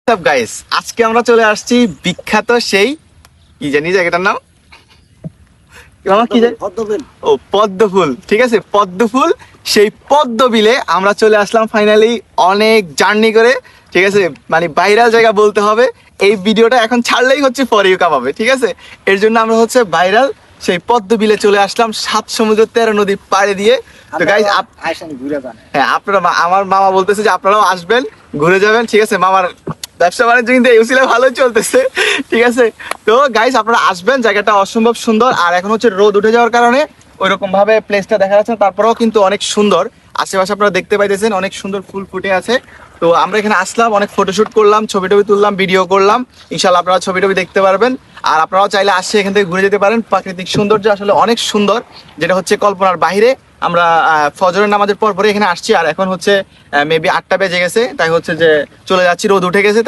Guys, আজকে আমরা চলে আসছি বিখ্যাত সেই কি জানি জায়গাটার নাম কি জানি ও পদ্মফুল। ঠিক আছে, পদ্মফুল সেই পদ্ম বিলে আমরা চলে আসলাম ফাইনালি, অনেক জার্নি করে। ঠিক আছে, মানে ভাইরাল জায়গা বলতে হবে। এই ভিডিওটা এখন ছাড়লেই হচ্ছে ফর ইউ কামাবে। ঠিক আছে, এর জন্য আমরা হচ্ছে ভাইরাল সেই পদ্ম বিলে চলে আসলাম, 7 সমুদ্র 13 নদী পাড়ে দিয়ে। তো গাইস হ্যাঁ, আপনারা আমার মামা বলতেছে যে আপনারাও আসবেন, ঘুরে যাবেন। ঠিক আছে, মামার ব্যবসা বাণিজ্য কিন্তু এই উসিলায় ভালোই চলতেছে। ঠিক আছে, তো গাইস আপনারা আসবেন, জায়গাটা অসম্ভব সুন্দর। আর এখন হচ্ছে রোদ উঠে যাওয়ার কারণে ওইরকম ভাবে প্লেসটা দেখা যাচ্ছে না, তারপরেও কিন্তু অনেক সুন্দর। আশেপাশে আপনারা দেখতে পাইতেছেন অনেক সুন্দর ফুল ফুটে আছে। তো আমরা এখানে আসলাম, অনেক ফটোশুট করলাম, ছবি টবি তুললাম, ভিডিও করলাম। ইনশাল্লাহ আপনারা ছবি টবি দেখতে পারবেন। আর আপনারাও চাইলে আসছে এখান থেকে ঘুরে যেতে পারেন। প্রাকৃতিক সৌন্দর্য আসলে অনেক সুন্দর, যেটা হচ্ছে কল্পনার বাইরে। আমরা ফজরের নামাজের পর পরে এখানে আসছি, আর এখন হচ্ছে মেবি 8টা বেজে গেছে, তাই হচ্ছে যে চলে যাচ্ছি, রোদ উঠে গেছে তাই